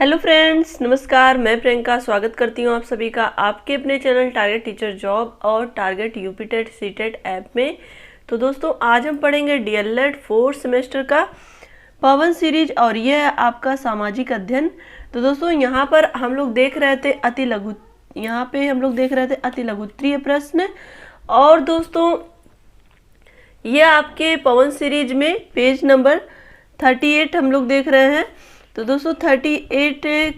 Hello friends, नमस्कार। मैं प्रियंका स्वागत करती हूँ आप सभी का आपके अपने चैनल टारगेट टीचर जॉब और target UP TET C TET app में। तो दोस्तों, आज हम पढ़ेंगे डीएलएड 4th सेमेस्टर का पवन सीरीज और यह है आपका सामाजिक अध्ययन। तो दोस्तों, यहाँ पर हम लोग देख रहे थे अति लघुत्तरीय प्रश्न। और दोस्तों, ये आपके पवन सीरीज में पेज नंबर 38 हम लोग देख रहे हैं। तो दोस्तों 38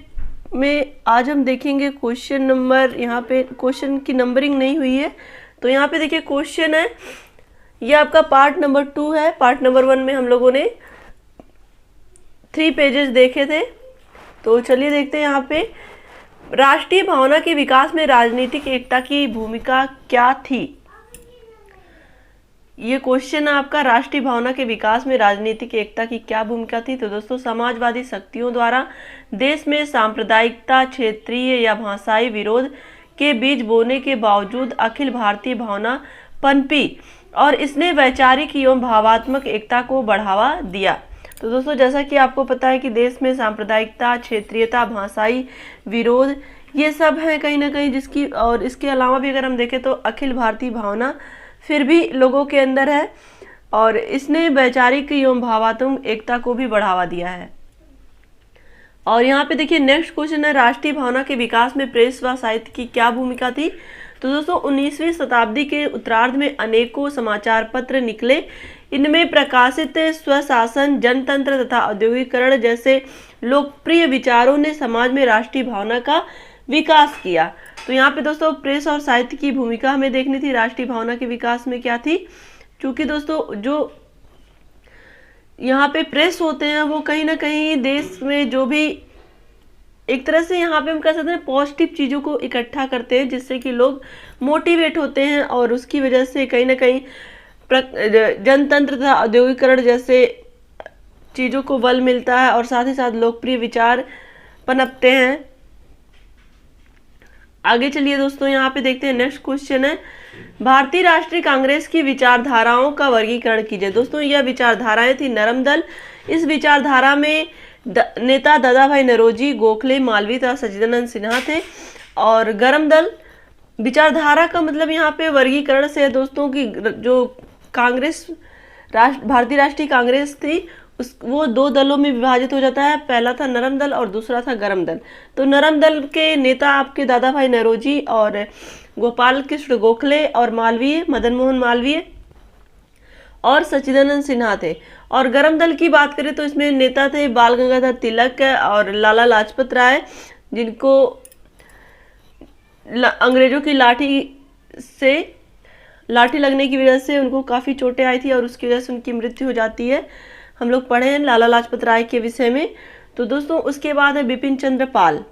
में आज हम देखेंगे क्वेश्चन नंबर, यहाँ पे क्वेश्चन की नंबरिंग नहीं हुई है। तो यहाँ पे देखिए क्वेश्चन है, ये आपका पार्ट नंबर 2 है। पार्ट नंबर 1 में हम लोगों ने 3 पेजेस देखे थे। तो चलिए देखते हैं यहाँ पे राष्ट्रीय भावना के विकास में राजनीतिक एकता की भूमिका क्या थी। ये क्वेश्चन है आपका, राष्ट्रीय भावना के विकास में राजनीतिक एकता की क्या भूमिका थी। तो दोस्तों, समाजवादी शक्तियों द्वारा देश में सांप्रदायिकता, क्षेत्रीय या भाषाई विरोध के बीज बोने के बावजूद अखिल भारतीय भावना पनपी और इसने वैचारिक एवं भावात्मक एकता को बढ़ावा दिया। तो दोस्तों, जैसा कि आपको पता है कि देश में सांप्रदायिकता, क्षेत्रीयता, भाषाई विरोध ये सब है कहीं ना कहीं, जिसकी और इसके अलावा भी अगर हम देखें तो अखिल भारतीय भावना फिर भी लोगों के अंदर है और इसने वैचारिक एवं भावात्मक एकता को भी बढ़ावा दिया है। और यहाँ पे देखिए नेक्स्ट क्वेश्चन है, राष्ट्रीय भावना के विकास में प्रेस व साहित्य की क्या भूमिका थी। तो दोस्तों, 19वीं शताब्दी के उत्तरार्ध में अनेकों समाचार पत्र निकले। इनमें प्रकाशित स्वशासन, जनतंत्र तथा औद्योगिकरण जैसे लोकप्रिय विचारों ने समाज में राष्ट्रीय भावना का विकास किया। तो यहाँ पे दोस्तों प्रेस और साहित्य की भूमिका हमें देखनी थी राष्ट्रीय भावना के विकास में क्या थी। क्योंकि दोस्तों, जो यहाँ पे प्रेस होते हैं वो कहीं ना कहीं देश में जो भी एक तरह से यहाँ पे हम कह सकते हैं पॉजिटिव चीज़ों को इकट्ठा करते हैं, जिससे कि लोग मोटिवेट होते हैं और उसकी वजह से कहीं ना कहीं जनतंत्र तथा औद्योगिकरण जैसे चीज़ों को बल मिलता है और साथ ही साथ लोकप्रिय विचार पनपते हैं। आगे चलिए दोस्तों, यहाँ पे देखते हैं नेक्स्ट क्वेश्चन है, भारतीय राष्ट्रीय कांग्रेस की विचारधाराओं का वर्गीकरण कीजिए। दोस्तों, यह विचारधाराएं थी नरम दल। इस विचारधारा में नेता दादा भाई नौरोजी, गोखले, मालवीय तथा सच्चिदानंद सिन्हा थे। और गरम दल विचारधारा का मतलब यहाँ पे वर्गीकरण से है दोस्तों की जो कांग्रेस भारतीय राष्ट्रीय कांग्रेस थी वो 2 दलों में विभाजित हो जाता है। पहला था नरम दल और दूसरा था गरम दल। तो नरम दल के नेता आपके दादा भाई नौरोजी और गोपाल कृष्ण गोखले और मालवीय, मदन मोहन मालवीय और सच्चिदानंद सिन्हा थे। और गरम दल की बात करें तो इसमें नेता थे बाल गंगाधर तिलक और लाला लाजपत राय, जिनको अंग्रेजों की लाठी लगने की वजह से उनको काफ़ी चोटें आई थी और उसकी वजह से उनकी मृत्यु हो जाती है। हम लोग पढ़े हैं लाला लाजपत राय के विषय में। तो दोस्तों, उसके बाद है बिपिन चंद्र पाल।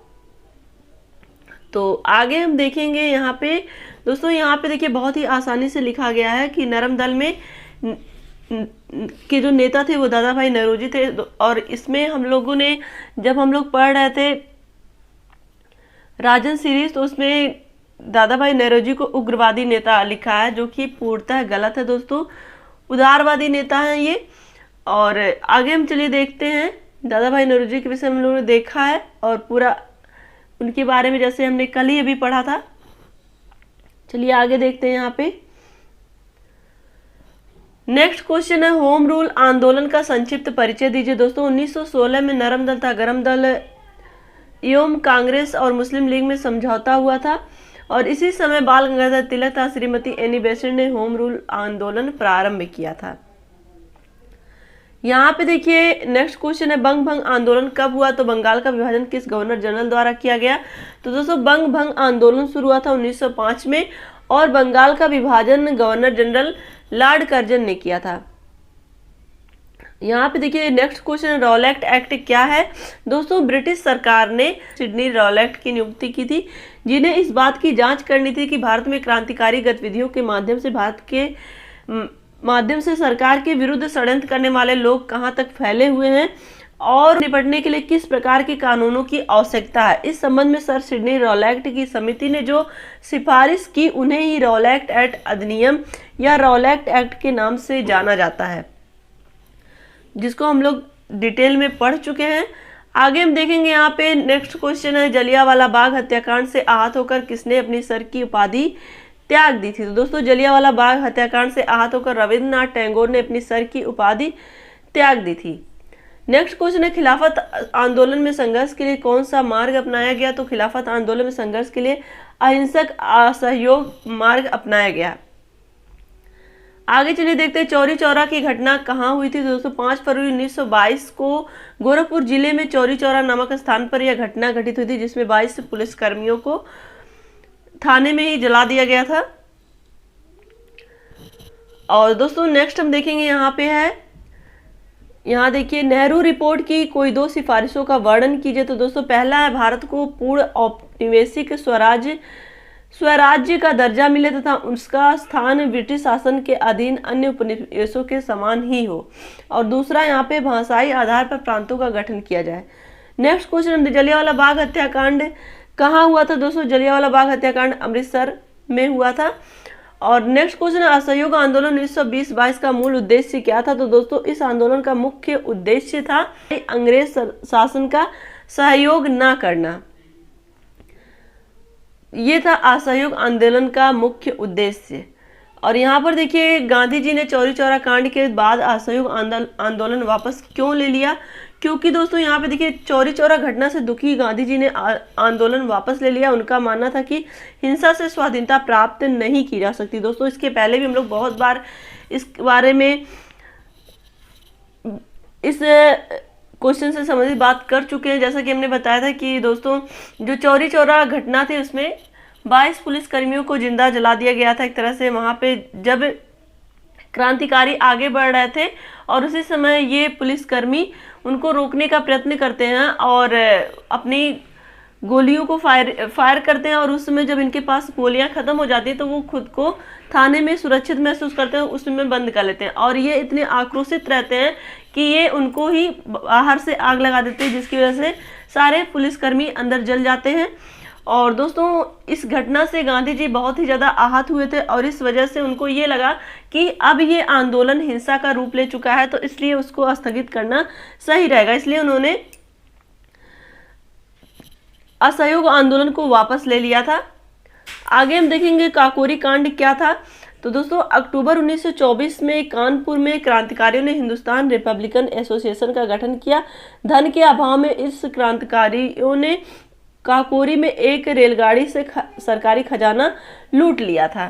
तो आगे हम देखेंगे यहाँ पे दोस्तों, यहाँ पे देखिए बहुत ही आसानी से लिखा गया है कि नरम दल में के जो नेता थे वो दादा भाई नौरोजी थे। और इसमें हम लोगों ने जब हम लोग पढ़ रहे थे राजन सीरीज, तो उसमें दादा भाई नौरोजी को उग्रवादी नेता लिखा है, जो कि पूर्णतः गलत है दोस्तों। उदारवादी नेता हैं ये। और आगे हम चलिए देखते हैं, दादा भाई नौरोजी के विषय में हम लोगों ने देखा है और पूरा उनके बारे में जैसे हमने कल ही अभी पढ़ा था। चलिए आगे देखते हैं यहाँ पे नेक्स्ट क्वेश्चन है, होम रूल आंदोलन का संक्षिप्त परिचय दीजिए। दोस्तों, 1916 में नरम दल तथा गरम दल एवं कांग्रेस और मुस्लिम लीग में समझौता हुआ था और इसी समय बाल गंगाधर तिलक तथा श्रीमती एनी बेसेंट ने होम रूल आंदोलन प्रारंभ किया था। यहाँ पे देखिए नेक्स्ट क्वेश्चन है, बंग भंग आंदोलन कब हुआ। तो बंगाल का विभाजन किस गवर्नर जनरल द्वारा किया गया। तो दोस्तों, बंग भंग आंदोलन शुरू हुआ था 1905 में और बंगाल का विभाजन गवर्नर जनरल लॉर्ड कर्जन ने किया था। यहाँ पे देखिए नेक्स्ट क्वेश्चन, रॉलेट एक्ट क्या है। दोस्तों, ब्रिटिश सरकार ने सिडनी रॉलेट की नियुक्ति की थी, जिन्हें इस बात की जांच करनी थी कि भारत में क्रांतिकारी गतिविधियों के माध्यम से सरकार के विरुद्ध षड्यंत्र करने वाले लोग कहां तक फैले हुए हैं और निपटने के लिए किस प्रकार के कानूनों की आवश्यकता है। इस संबंध में सर सिडनी रॉलेट की समिति ने जो सिफारिश की उन्हें ही रॉलेट एक्ट अधिनियम या रॉलेट एक्ट के नाम से जाना जाता है, जिसको हम लोग डिटेल में पढ़ चुके हैं। आगे हम देखेंगे यहाँ पे नेक्स्ट क्वेश्चन है, जलियांवाला बाग हत्याकांड से आहत होकर किसने अपनी सर की उपाधि त्याग दी थी। तो दोस्तों जलियांवाला बाग हत्याकांड से आहत होकर रविंद्रनाथ टैगोर ने अपनी सर की उपाधि त्याग दी थी। नेक्स्ट क्वेश्चन है, खिलाफत आंदोलन में संघर्ष के लिए कौन सा मार्ग अपनाया गया। तो खिलाफत आंदोलन में संघर्ष के लिए अहिंसक असहयोग मार्ग अपनाया गया। आगे चलिए देखते हैं चौरी चौरा की घटना कहाँ हुई थी। दोस्तों 5 फरवरी 1922 को गोरखपुर जिले में चौरी चौरा नामक स्थान पर यह घटना घटित हुई थी, जिसमें 22 पुलिसकर्मियों को थाने में ही जला दिया गया था। और दोस्तों नेक्स्ट हम देखेंगे यहाँ पे है, यहाँ देखिए नेहरू रिपोर्ट की कोई 2 सिफारिशों का वर्णन कीजिए। तो दोस्तों पहला है, भारत को पूर्ण औपनिवेशिक स्वराज्य का दर्जा मिले तथा उसका स्थान ब्रिटिश शासन के अधीन अन्य उपनिवेशों के समान ही हो। और दूसरा यहाँ पे भाषाई आधार पर प्रांतों का गठन किया जाए। नेक्स्ट क्वेश्चन, जलियांवाला बाग हत्याकांड कहाँ हुआ था। दोस्तों जलियांवाला बाग हत्याकांड अमृतसर में हुआ था। और नेक्स्ट क्वेश्चन, असहयोग आंदोलन 1920-22 का मूल उद्देश्य क्या था। तो दोस्तों इस आंदोलन का मुख्य उद्देश्य था अंग्रेज शासन का सहयोग न करना। ये था असहयोग आंदोलन का मुख्य उद्देश्य। और यहाँ पर देखिए गांधी जी ने चौरी चौरा कांड के बाद असहयोग आंदोलन वापस क्यों ले लिया, क्योंकि दोस्तों यहाँ पे देखिए चौरी चौरा घटना से दुखी गांधी जी ने आंदोलन वापस ले लिया। उनका मानना था कि हिंसा से स्वाधीनता प्राप्त नहीं की जा सकती। दोस्तों इसके पहले भी हम लोग बहुत बार इस बारे में इस क्वेश्चन से संबंधित बात कर चुके हैं। जैसा कि हमने बताया था कि दोस्तों जो चौरी चौरा घटना थी उसमें 22 पुलिसकर्मियों को जिंदा जला दिया गया था। एक तरह से वहां पे जब क्रांतिकारी आगे बढ़ रहे थे और उसी समय ये पुलिसकर्मी उनको रोकने का प्रयत्न करते हैं और अपनी गोलियों को फायर करते हैं। और उस समय जब इनके पास गोलियां खत्म हो जाती है तो वो खुद को थाने में सुरक्षित महसूस करते हैं, उसमें बंद कर लेते हैं। और ये इतने आक्रोशित रहते हैं कि ये उनको ही बाहर से आग लगा देते हैं, जिसकी वजह से सारे पुलिसकर्मी अंदर जल जाते हैं। और दोस्तों इस घटना से गांधी जी बहुत ही ज़्यादा आहत हुए थे और इस वजह से उनको ये लगा कि अब ये आंदोलन हिंसा का रूप ले चुका है, तो इसलिए उसको स्थगित करना सही रहेगा। इसलिए उन्होंने असहयोग आंदोलन को वापस ले लिया था। आगे हम देखेंगे काकोरी कांड क्या था। तो दोस्तों अक्टूबर 1924 में कानपुर में क्रांतिकारियों ने हिंदुस्तान रिपब्लिकन एसोसिएशन का गठन किया। धन के अभाव में इस क्रांतिकारियों ने काकोरी में एक रेलगाड़ी से सरकारी खजाना लूट लिया था।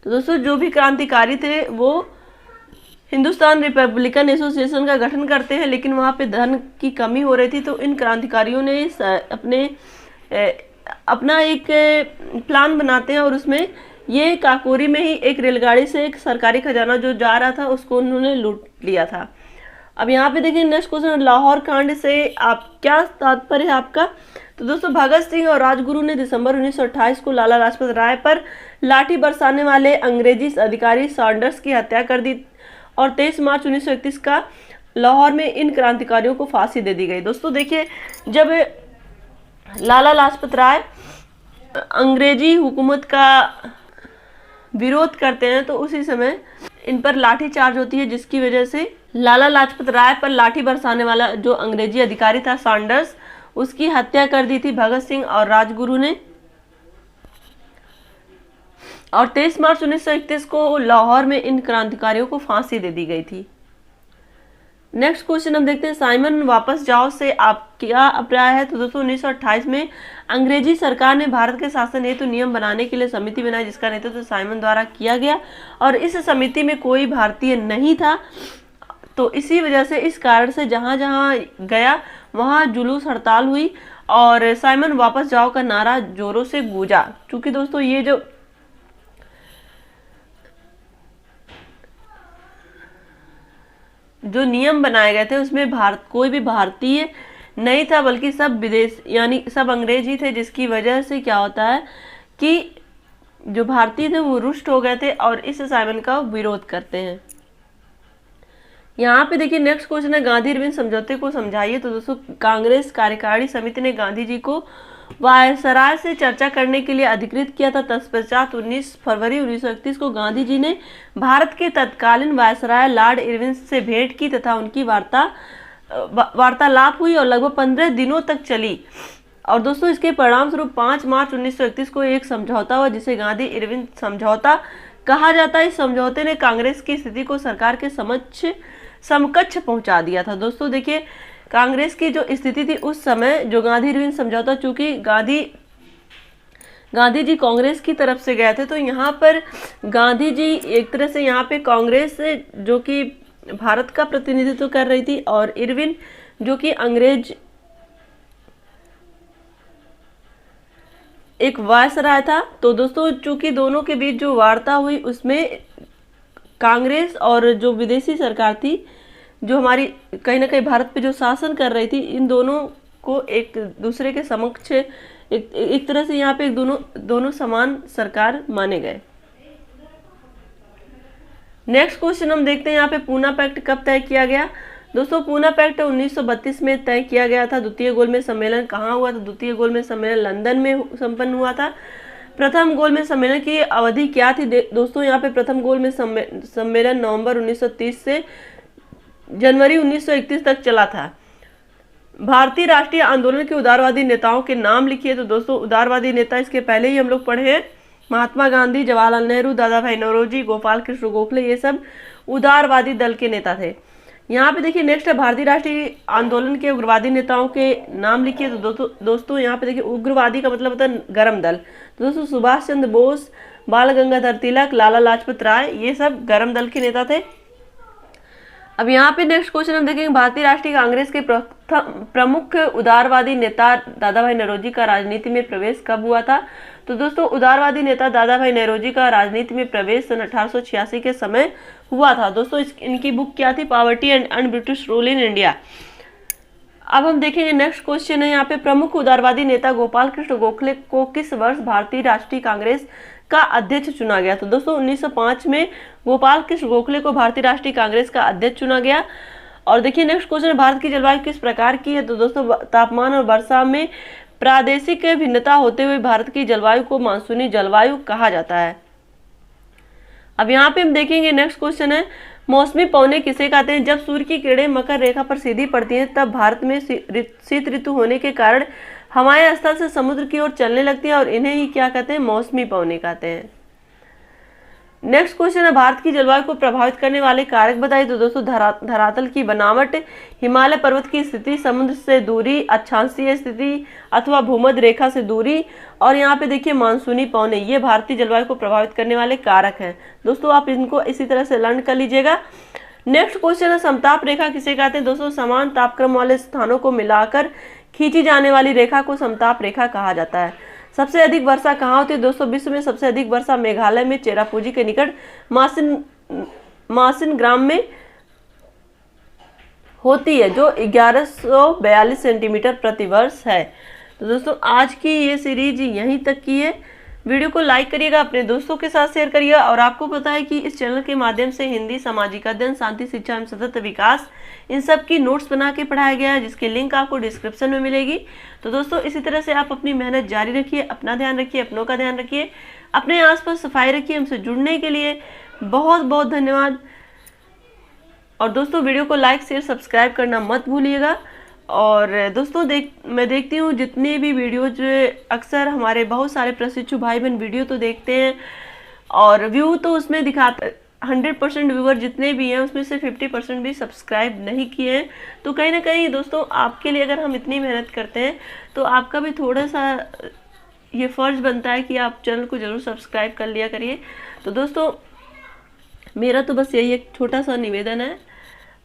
तो दोस्तों जो भी क्रांतिकारी थे वो हिंदुस्तान रिपब्लिकन एसोसिएशन का गठन करते हैं, लेकिन वहाँ पे धन की कमी हो रही थी। तो इन क्रांतिकारियों ने अपना एक प्लान बनाते हैं और उसमें ये काकोरी में ही एक रेलगाड़ी से एक सरकारी खजाना जो जा रहा था उसको उन्होंने लूट लिया था। अब यहाँ पे देखिए नेक्स्ट क्वेश्चन, लाहौर कांड से आप क्या तात्पर्य है आपका। तो दोस्तों भगत सिंह और राजगुरु ने दिसंबर 1928 को लाला लाजपत राय पर लाठी बरसाने वाले अंग्रेजी अधिकारी सॉन्डर्स की हत्या कर दी और 23 मार्च 1931 का लाहौर में इन क्रांतिकारियों को फांसी दे दी गई। दोस्तों देखिए जब लाला लाजपत राय अंग्रेजी हुकूमत का विरोध करते हैं तो उसी समय इन पर लाठी चार्ज होती है, जिसकी वजह से लाला लाजपत राय पर लाठी बरसाने वाला जो अंग्रेजी अधिकारी था सॉन्डर्स, उसकी हत्या कर दी थी भगत सिंह और राजगुरु ने। और 23 मार्च 1931 को लाहौर में इन क्रांतिकारियों को फांसी दे दी गई थी। नेक्स्ट क्वेश्चन हम देखते हैं, साइमन वापस जाओ से आप क्या अभिप्राय है। तो दोस्तों 1928 में अंग्रेजी सरकार ने भारत के शासन हेतु नियम बनाने के लिए समिति बनाई, जिसका नेतृत्व साइमन द्वारा किया गया और इस समिति में कोई भारतीय नहीं था। तो इसी वजह से इस कारण से जहाँ जहाँ गया वहाँ जुलूस हड़ताल हुई और साइमन वापस जाओ का नारा जोरों से गूंजा। क्योंकि दोस्तों ये जो नियम बनाए गए थे उसमें कोई भी भारतीय नहीं था, बल्कि सब विदेश यानी सब अंग्रेज ही थे, जिसकी वजह से क्या होता है कि जो भारतीय थे वो रुष्ट हो गए थे और इस साइमन का विरोध करते हैं। यहाँ पे देखिए नेक्स्ट क्वेश्चन है, गांधी इरविन समझौते को समझाइए। तो दोस्तों कांग्रेस कार्यकारिणी समिति ने गांधी जी को वायसराय से चर्चा करने के लिए अधिकृत किया था। तत्पश्चात 19 फरवरी 1931 को गांधी जी ने भारत के तत्कालीन वायसराय लॉर्ड इरविन से भेंट की तथा उनकी वार्ता वार्तालाप हुई और लगभग 15 दिनों तक चली। और दोस्तों इसके परिणाम स्वरूप 5 मार्च 1931 को एक समझौता हुआ जिसे गांधी इरविन समझौता कहा जाता है। इस समझौते ने कांग्रेस की स्थिति को सरकार के समकक्ष पहुंचा दिया था। दोस्तों देखिए कांग्रेस की जो स्थिति थी उस समय, जो गांधी इरविन समझौता, चूंकि गांधी जी कांग्रेस की तरफ से गए थे, तो यहाँ पर गांधी जी एक तरह से यहाँ पे कांग्रेस जो कि भारत का प्रतिनिधित्व कर रही थी और इरविन जो कि अंग्रेज एक वायसराय था। तो दोस्तों चूंकि दोनों के बीच जो वार्ता हुई उसमें कांग्रेस और जो विदेशी सरकार थी जो हमारी कहीं ना कहीं भारत पे जो शासन कर रही थी, इन दोनों को एक दूसरे के समक्ष एक तरह से यहाँ पे दोनों समान सरकार माने गए। नेक्स्ट क्वेश्चन हम देखते हैं यहाँ पे पूना पैक्ट कब तय किया गया। दोस्तों पूना पैक्ट 1932 में तय किया गया था। द्वितीय गोलमेज सम्मेलन कहाँ हुआ था? द्वितीय गोलमेज सम्मेलन लंदन में संपन्न हुआ था। प्रथम गोलमेज सम्मेलन की अवधि क्या थी? दोस्तों यहाँ पे प्रथम गोलमेज सम्मेलन नवंबर 1930 से जनवरी 1931 तक चला था। भारतीय राष्ट्रीय आंदोलन के उदारवादी नेताओं के नाम लिखिए। तो दोस्तों उदारवादी नेता इसके पहले ही हम लोग पढ़े हैं, महात्मा गांधी, जवाहरलाल नेहरू, दादा भाई नौरोजी, गोपाल कृष्ण गोखले, ये सब उदारवादी दल के नेता थे। यहाँ पे देखिए नेक्स्ट है भारतीय राष्ट्रीय आंदोलन के उग्रवादी नेताओं के नाम लिखिए। तो दोस्तों यहाँ पे देखिए उग्रवादी का मतलब होता है गरम दल। तो दोस्तों सुभाष चंद्र बोस, बाल गंगाधर तिलक, लाला लाजपत राय, ये सब गरम दल के नेता थे। अब यहाँ पे नेक्स्ट क्वेश्चन हम देखेंगे भारतीय राष्ट्रीय कांग्रेस के प्रमुख उदारवादी नेता दादा भाई नौरोजी का राजनीति में प्रवेश कब हुआ था? तो दोस्तों उदारवादी नेता दादा भाई नौरोजी का राजनीति में प्रवेश सन 1886 के समय हुआ था। दोस्तों इनकी बुक क्या थी? Poverty and British rule in India. अब हम देखेंगे नेक्स्ट क्वेश्चन है यहाँ पे प्रमुख उदारवादी नेता गोपाल कृष्ण गोखले को किस वर्ष भारतीय राष्ट्रीय कांग्रेस का अध्यक्ष चुना गया? तो दोस्तों 1905 में गोपाल कृष्ण गोखले को भारतीय राष्ट्रीय कांग्रेस का अध्यक्ष चुना गया। और देखिए नेक्स्ट क्वेश्चन, भारत की जलवायु किस प्रकार की है? तो दोस्तों तापमान और वर्षा में प्रादेशिक भिन्नता होते हुए भारत की जलवायु को मानसूनी जलवायु कहा जाता है। अब यहाँ पे हम देखेंगे नेक्स्ट क्वेश्चन है मौसमी पौने किसे कहते हैं? जब सूर्य की किरणें मकर रेखा पर सीधी पड़ती हैं तब भारत में शीत ऋतु होने के कारण हवाएं स्थल से समुद्र की ओर चलने लगती है और इन्हें ही क्या कहते हैं? मौसमी पौने कहते हैं। नेक्स्ट क्वेश्चन है भारत की जलवायु को प्रभावित करने वाले कारक बताइए। तो दोस्तों धरातल की बनावट, हिमालय पर्वत की स्थिति, समुद्र से दूरी, अक्षांशीय स्थिति अथवा भूमध्य रेखा से दूरी, और यहाँ पे देखिए मानसूनी पौने, ये भारतीय जलवायु को प्रभावित करने वाले कारक हैं। दोस्तों आप इनको इसी तरह से लर्न कर लीजिएगा। नेक्स्ट क्वेश्चन है समताप रेखा किसे कहते हैं? दोस्तों समान तापक्रम वाले स्थानों को मिलाकर खींची जाने वाली रेखा को समताप रेखा कहा जाता है। सबसे अधिक वर्षा कहाँ होती है? दोस्तों विश्व में सबसे अधिक वर्षा मेघालय में चेरापूंजी के निकट मासिन ग्राम में होती है जो 1142 सेंटीमीटर प्रति वर्ष है। तो दोस्तों आज की ये सीरीज यहीं तक की है। वीडियो को लाइक करिएगा, अपने दोस्तों के साथ शेयर करिएगा। और आपको पता है कि इस चैनल के माध्यम से हिंदी, सामाजिक अध्ययन, शांति, शिक्षा एवं सतत विकास, इन सब की नोट्स बना के पढ़ाया गया है, जिसकी लिंक आपको डिस्क्रिप्शन में मिलेगी। तो दोस्तों इसी तरह से आप अपनी मेहनत जारी रखिए, अपना ध्यान रखिए, अपनों का ध्यान रखिए, अपने आसपास सफाई रखिए। हमसे जुड़ने के लिए बहुत बहुत धन्यवाद। और दोस्तों वीडियो को लाइक, शेयर, सब्सक्राइब करना मत भूलिएगा। और दोस्तों मैं देखती हूँ जितने भी वीडियो जो अक्सर हमारे बहुत सारे प्रशिक्षु भाई बहन वीडियो तो देखते हैं और व्यू तो उसमें दिखाता 100% व्यूअर जितने भी हैं उसमें से 50% भी सब्सक्राइब नहीं किए हैं। तो कहीं ना कहीं दोस्तों आपके लिए अगर हम इतनी मेहनत करते हैं तो आपका भी थोड़ा सा ये फ़र्ज बनता है कि आप चैनल को ज़रूर सब्सक्राइब कर लिया करिए। तो दोस्तों मेरा तो बस यही एक छोटा सा निवेदन है,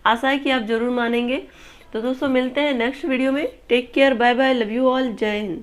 आशा है कि आप ज़रूर मानेंगे। तो दोस्तों मिलते हैं नेक्स्ट वीडियो में। Take care, bye bye, love you all, जय हिंद।